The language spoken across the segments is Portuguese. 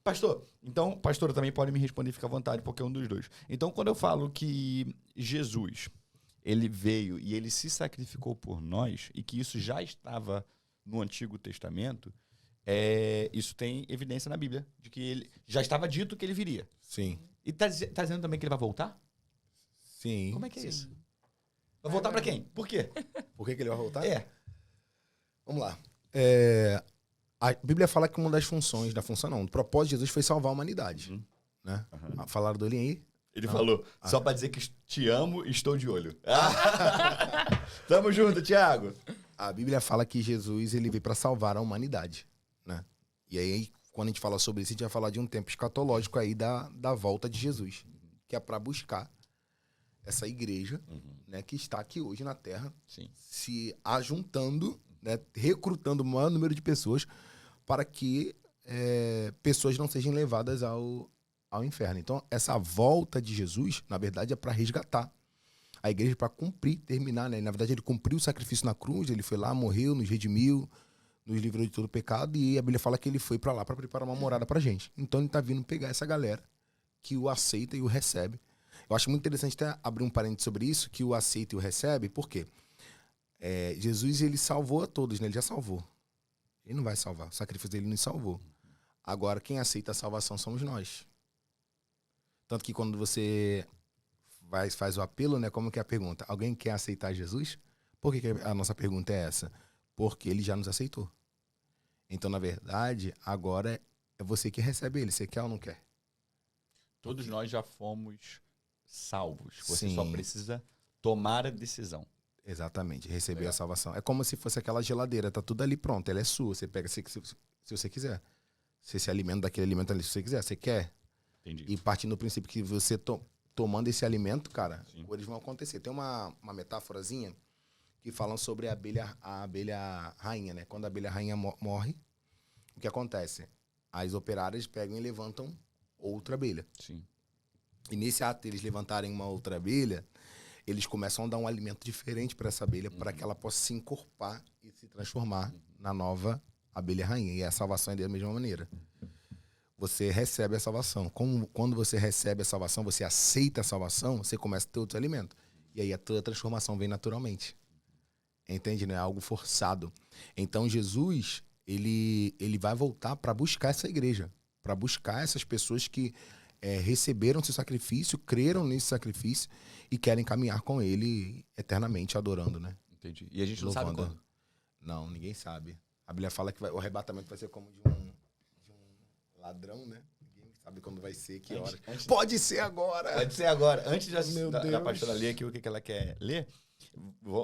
Pastor, então, pastora também pode me responder, fica à vontade, porque é um dos dois. Então, quando eu falo que Jesus, ele veio e ele se sacrificou por nós, e que isso já estava no Antigo Testamento, isso tem evidência na Bíblia, de que ele já estava dito que ele viria. Sim. E tá dizendo também que ele vai voltar? Sim. Como é que é isso? Vai voltar pra quem? Por quê? Por que ele vai voltar? Vamos lá. A Bíblia fala que uma das funções, o propósito de Jesus foi salvar a humanidade. Né? Falaram do olhinho aí? Ele falou, só pra dizer que te amo e estou de olho. Tamo junto, Thiago. A Bíblia fala que Jesus ele veio para salvar a humanidade. Né? E aí, quando a gente fala sobre isso, a gente vai falar de um tempo escatológico aí da volta de Jesus. Que é para buscar essa igreja né, que está aqui hoje na Terra, se ajuntando, né, recrutando o maior número de pessoas para que pessoas não sejam levadas ao inferno. Então, essa volta de Jesus, na verdade, é para resgatar a igreja, para cumprir, terminar. Né? Na verdade, ele cumpriu o sacrifício na cruz, ele foi lá, morreu, nos redimiu, nos livrou de todo o pecado, e a Bíblia fala que ele foi para lá para preparar uma morada para a gente. Então, ele está vindo pegar essa galera que o aceita e o recebe. Eu acho muito interessante até abrir um parênteses sobre isso, que o aceita e o recebe, por quê? Jesus, ele salvou a todos, né? Ele já salvou. Ele não vai salvar, o sacrifício dele nos salvou. Agora, quem aceita a salvação somos nós. Tanto que quando você faz o apelo, né? Como que é a pergunta? Alguém quer aceitar Jesus? Por que a nossa pergunta é essa? Porque ele já nos aceitou. Então, na verdade, agora é você que recebe ele. Você quer ou não quer? Todos nós já fomos salvos. Você só precisa tomar a decisão. Exatamente, receber a salvação. É como se fosse aquela geladeira, tá tudo ali pronto, ela é sua. Você pega se você quiser. Você se alimenta daquele alimento ali se você quiser. Você quer? Entendi. E partindo do princípio que você tomando esse alimento, cara, coisas vão acontecer. Tem uma metáforazinha que falam sobre a abelha rainha, né? Quando a abelha rainha morre, o que acontece? As operárias pegam e levantam outra abelha. Sim. E nesse ato de eles levantarem uma outra abelha, eles começam a dar um alimento diferente para essa abelha, para que ela possa se encorpar e se transformar na nova abelha rainha. E a salvação é da mesma maneira. Você recebe a salvação. Quando você recebe a salvação, você aceita a salvação, você começa a ter outros alimentos. E aí a tua transformação vem naturalmente. Entende? Não é algo forçado. Então Jesus, ele vai voltar para buscar essa igreja, para buscar essas pessoas que receberam seu sacrifício, creram nesse sacrifício e querem caminhar com ele eternamente, adorando, né? Entendi. E a gente não sabe quando? Não, ninguém sabe. A Bíblia fala que o arrebatamento vai ser como de um ladrão, né? Ninguém sabe quando vai ser, que hora. Pode ser agora! Pode ser agora. Antes da pastora ler aqui o que ela quer ler,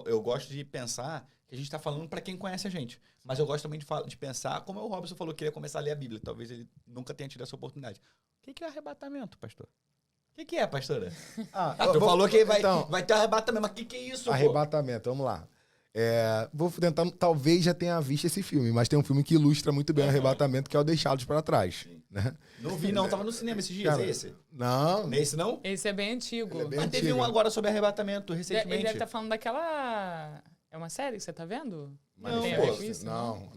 eu gosto de pensar que a gente está falando para quem conhece a gente. Mas eu gosto também de pensar, como o Robson falou que ele ia começar a ler a Bíblia. Talvez ele nunca tenha tido essa oportunidade. O que é arrebatamento, pastor? O que é, pastora? Tu falou que vai ter arrebatamento, mas o que é isso? Arrebatamento, vamos lá. Vou tentar, talvez já tenha visto esse filme, mas tem um filme que ilustra muito bem o arrebatamento, que é o Deixados para Trás. Né? Não vi, não. Tava no cinema esses dias, cara, é esse? Não. Esse não? Esse é bem antigo. Mas teve um agora sobre arrebatamento, recentemente. Ele deve estar falando daquela... É uma série que você tá vendo? Não, tem a ver com isso? Não.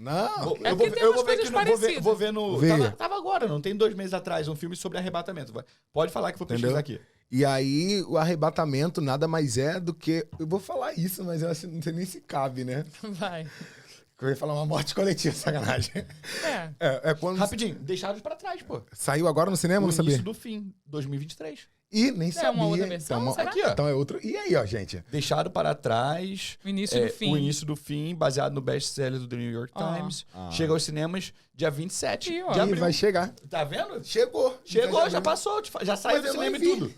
Eu vou ver aqui, vou ver no... Tava agora, não tem 2 meses atrás, um filme sobre arrebatamento. Pode falar que eu vou pesquisar aqui. E aí, o arrebatamento nada mais é do que... Eu vou falar isso, mas eu acho que não sei nem se cabe, né? Vai. Eu ia falar uma morte coletiva, sacanagem. É quando... Rapidinho, Deixados para Trás, pô. Saiu agora no cinema, não sabia? Início do fim, 2023. E nem sabia. É uma outra versão, será? Aqui, ó. Então é outro... E aí, ó, gente? Deixado para Trás. O início do fim. O início do fim, baseado no best-seller do The New York Times. Chega aos cinemas dia 27 de abril. Vai chegar. Tá vendo? Chegou, já passou. Já saiu do cinema e tudo.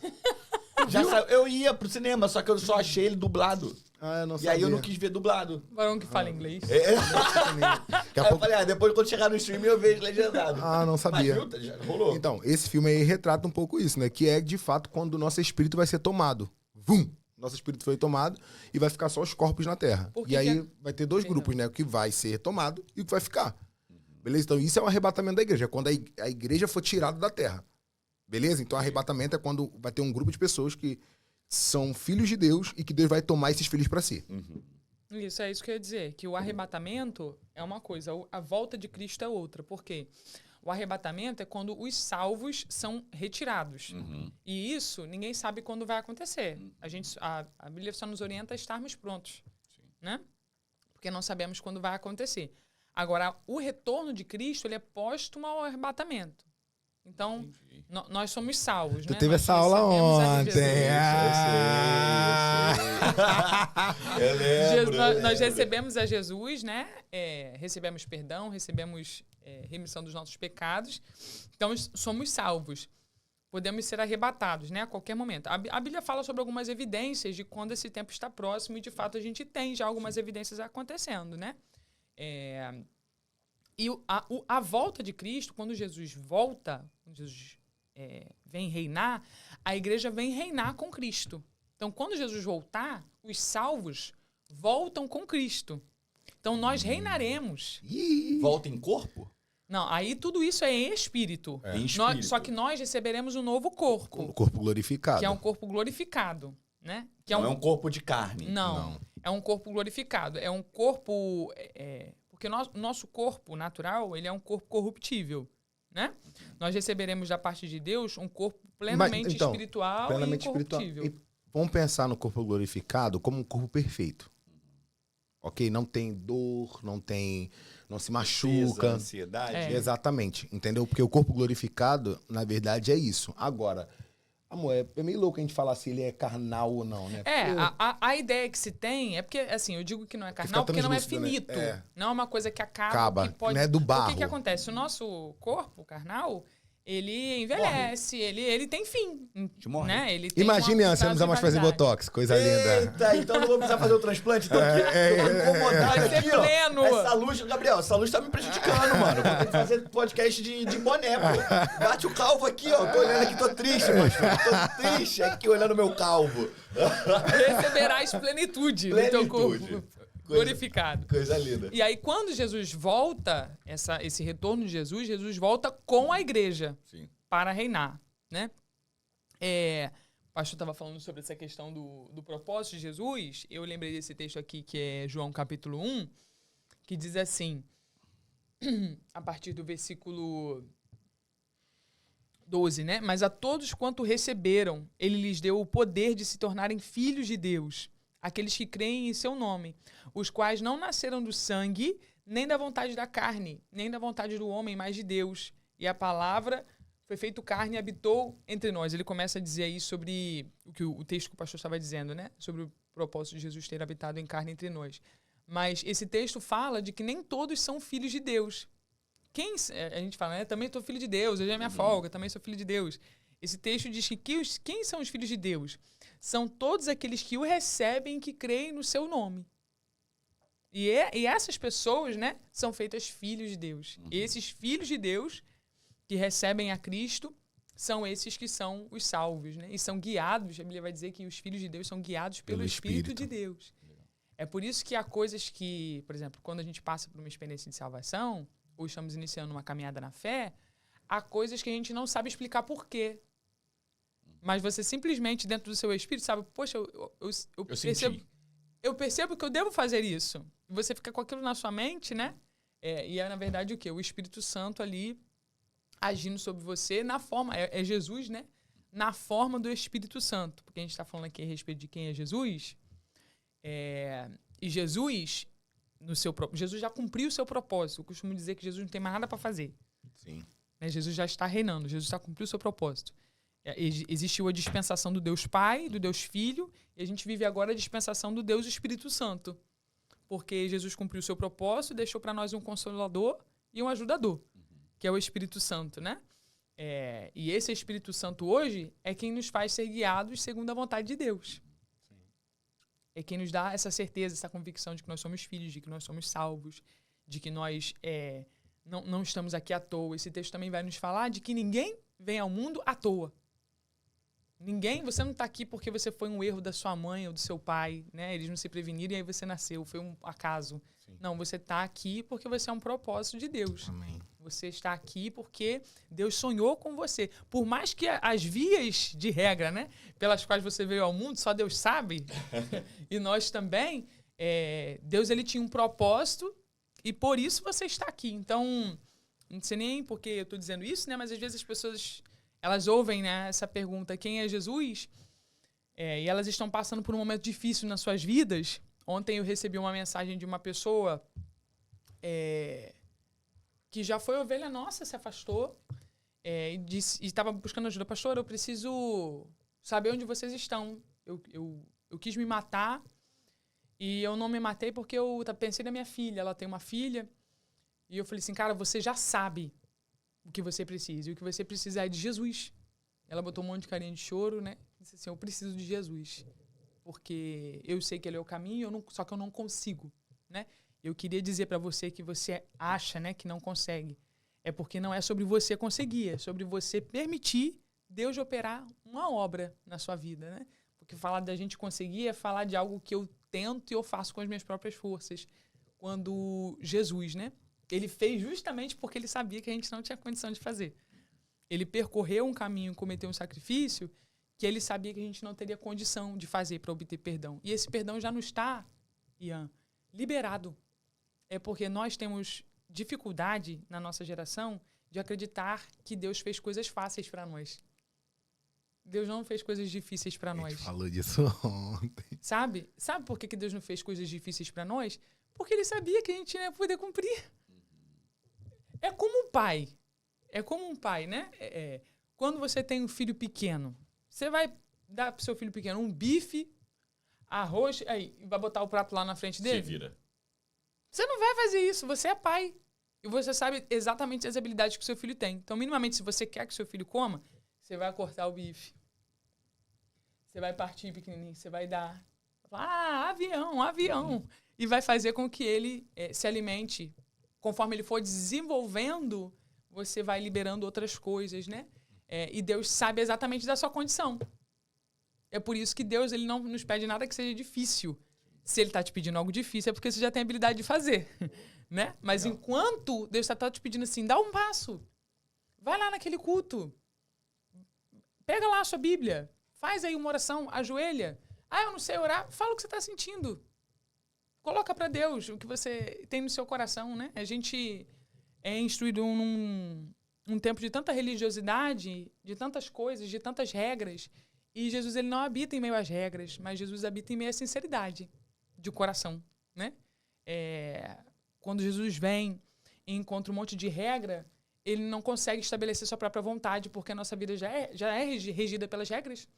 Já saiu. Eu ia pro cinema, só que eu só achei ele dublado. Eu não e sabia. aí eu não quis ver dublado. Varão que fala inglês. Aí eu falei, depois quando chegar no stream eu vejo legendado. Não sabia. Mas viu, já rolou. Então, esse filme aí retrata um pouco isso, né? Que é, de fato, quando o nosso espírito vai ser tomado. Vum! Nosso espírito foi tomado e vai ficar só os corpos na Terra. E aí vai ter 2 grupos, né? O que vai ser tomado e o que vai ficar. Beleza? Então, isso é o arrebatamento da igreja. É quando a igreja for tirada da Terra. Beleza? Então, arrebatamento é quando vai ter um grupo de pessoas que são filhos de Deus e que Deus vai tomar esses filhos para si. Isso, é isso que eu ia dizer. Que o arrebatamento é uma coisa, a volta de Cristo é outra. Por quê? O arrebatamento é quando os salvos são retirados. Uhum. E isso, ninguém sabe quando vai acontecer. A Bíblia só nos orienta a estarmos prontos, né? Porque não sabemos quando vai acontecer. Agora, o retorno de Cristo, ele é póstumo ao arrebatamento. Então, nós somos salvos, Tu né? teve Nós essa aula recebemos a ontem. Eu lembro. Nós recebemos a Jesus, né? Recebemos perdão, recebemos remissão dos nossos pecados. Então, somos salvos. Podemos ser arrebatados, né? A qualquer momento. A Bíblia fala sobre algumas evidências de quando esse tempo está próximo e, de fato, a gente tem já algumas evidências acontecendo, né? E a volta de Cristo, quando Jesus volta, quando Jesus vem reinar, a igreja vem reinar com Cristo. Então, quando Jesus voltar, os salvos voltam com Cristo. Então, nós reinaremos. Volta em corpo? Não, aí tudo isso é em espírito. Em espírito. Só que nós receberemos um novo corpo. O corpo glorificado. Que é um corpo glorificado, né? Que não é um corpo de carne. Não, é um corpo glorificado. É um corpo... porque o nosso corpo natural, ele é um corpo corruptível, né? Nós receberemos da parte de Deus um corpo plenamente espiritual e incorruptível. E vamos pensar no corpo glorificado como um corpo perfeito. Ok? Não tem dor, não se machuca. Ansiedade. Exatamente, entendeu? Porque o corpo glorificado, na verdade, é isso. Agora, amor, é meio louco a gente falar se ele é carnal ou não, né? A ideia que se tem é porque, assim, eu digo que não é carnal porque não é finito. Né? Não é uma coisa que acaba. Que pode... Não é do barro. O que acontece? O nosso corpo carnal, ele envelhece, ele tem fim. Né? Ele tem Imagine antes, você não precisa mais fazer botox, coisa linda. Eita, então não vou precisar fazer o transplante. Então tô incomodado aqui, ó. Pleno. Essa luz, Gabriel, essa luz tá me prejudicando, mano. Vou ter que fazer podcast de boné, pô. Bate o calvo aqui, ó. Tô olhando aqui, tô triste, pastor. Tô triste aqui olhando meu calvo. Receberás plenitude no teu corpo glorificado. Coisa linda. E aí, quando Jesus volta, esse retorno de Jesus volta com a igreja. Sim. Para reinar, né? O pastor estava falando sobre essa questão do propósito de Jesus. Eu lembrei desse texto aqui, que é João capítulo 1, que diz assim, a partir do versículo 12, né? Mas a todos quanto receberam, ele lhes deu o poder de se tornarem filhos de Deus, aqueles que creem em seu nome, os quais não nasceram do sangue, nem da vontade da carne, nem da vontade do homem, mas de Deus. E a palavra foi feito carne e habitou entre nós. Ele começa a dizer aí sobre o texto que o pastor estava dizendo, né? Sobre o propósito de Jesus ter habitado em carne entre nós. Mas esse texto fala de que nem todos são filhos de Deus. A gente fala, né? Também sou filho de Deus, hoje é minha folga, também sou filho de Deus. Esse texto diz que quem são os filhos de Deus? São todos aqueles que o recebem e que creem no seu nome. E essas pessoas, né, são feitas filhos de Deus. E esses filhos de Deus que recebem a Cristo são esses que são os salvos, né? E são guiados, a Bíblia vai dizer que os filhos de Deus são guiados pelo Espírito de Deus. É por isso que há coisas que, por exemplo, quando a gente passa por uma experiência de salvação, ou estamos iniciando uma caminhada na fé, há coisas que a gente não sabe explicar por quê. Mas você simplesmente, dentro do seu espírito, sabe, poxa, eu percebo que eu devo fazer isso. E você fica com aquilo na sua mente, né? E é, na verdade, o quê? O Espírito Santo ali agindo sobre você na forma... É Jesus, né? Na forma do Espírito Santo. Porque a gente está falando aqui a respeito de quem é Jesus. E Jesus, Jesus já cumpriu o seu propósito. Eu costumo dizer que Jesus não tem mais nada para fazer. Sim. Né? Jesus já está reinando. Jesus já cumpriu o seu propósito. Existiu a dispensação do Deus Pai, do Deus Filho, e a gente vive agora a dispensação do Deus Espírito Santo. Porque Jesus cumpriu o seu propósito, deixou para nós um Consolador e um Ajudador, que é o Espírito Santo, né? E esse Espírito Santo hoje é quem nos faz ser guiados segundo a vontade de Deus. Sim. É quem nos dá essa certeza, essa convicção de que nós somos filhos, de que nós somos salvos, de que nós não estamos aqui à toa. Esse texto também vai nos falar de que ninguém vem ao mundo à toa. Você não está aqui porque você foi um erro da sua mãe ou do seu pai, né? Eles não se preveniram e aí você nasceu, foi um acaso. Sim. Não, você está aqui porque você é um propósito de Deus. Amém. Você está aqui porque Deus sonhou com você. Por mais que as vias de regra, né, pelas quais você veio ao mundo, só Deus sabe, e nós também, Deus ele tinha um propósito e por isso você está aqui. Então, Não sei nem porque eu tô dizendo isso, né? Mas às vezes as pessoas, elas ouvem, né, essa pergunta, quem é Jesus? E elas estão passando por um momento difícil nas suas vidas. Ontem eu recebi uma mensagem de uma pessoa que já foi ovelha nossa, se afastou, e estava buscando ajuda. Pastor, eu preciso saber onde vocês estão. Eu quis me matar e eu não me matei porque eu pensei na minha filha. Ela tem uma filha. E eu falei assim, cara, você já sabe o que você precisa. E o que você precisa é de Jesus. Ela botou um monte de carinha de choro, né? Disse assim, eu preciso de Jesus. Porque eu sei que ele é o caminho, só que eu não consigo, né? Eu queria dizer para você que você acha, né, que não consegue. É porque não é sobre você conseguir, é sobre você permitir Deus operar uma obra na sua vida, né? Porque falar da gente conseguir é falar de algo que eu tento e eu faço com as minhas próprias forças. Quando Jesus, né? Ele fez justamente porque ele sabia que a gente não tinha condição de fazer. Ele percorreu um caminho, cometeu um sacrifício que ele sabia que a gente não teria condição de fazer para obter perdão. E esse perdão já não está, Ian, liberado. É porque nós temos dificuldade na nossa geração de acreditar que Deus fez coisas fáceis para nós. Deus não fez coisas difíceis para nós. A gente falou disso ontem. Sabe? Sabe por que Deus não fez coisas difíceis para nós? Porque ele sabia que a gente não ia poder cumprir. É como um pai. É como um pai, né? Quando você tem um filho pequeno, você vai dar pro seu filho pequeno um bife, arroz, aí vai botar o prato lá na frente dele? Se vira. Você não vai fazer isso, você é pai. E você sabe exatamente as habilidades que o seu filho tem. Então, minimamente, se você quer que o seu filho coma, você vai cortar o bife. Você vai partir pequenininho, você vai dar. Avião. E vai fazer com que ele se alimente. Conforme ele for desenvolvendo, você vai liberando outras coisas, né? E Deus sabe exatamente da sua condição. É por isso que Deus ele não nos pede nada que seja difícil. Se ele está te pedindo algo difícil, é porque você já tem a habilidade de fazer, né? Mas enquanto Deus está te pedindo assim, dá um passo. Vai lá naquele culto. Pega lá a sua Bíblia. Faz aí uma oração, ajoelha. Eu não sei orar. Fala o que você está sentindo. Coloca para Deus o que você tem no seu coração, né? A gente é instruído num tempo de tanta religiosidade, de tantas coisas, de tantas regras. E Jesus ele não habita em meio às regras, mas Jesus habita em meio à sinceridade de coração, né? Quando Jesus vem e encontra um monte de regra, ele não consegue estabelecer sua própria vontade, porque a nossa vida já é regida pelas regras.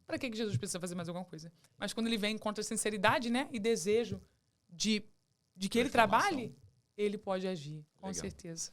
Para que Jesus precisa fazer mais alguma coisa? Mas quando ele vem e encontra sinceridade, né, e desejo de que ele trabalhe, ele pode agir, com certeza.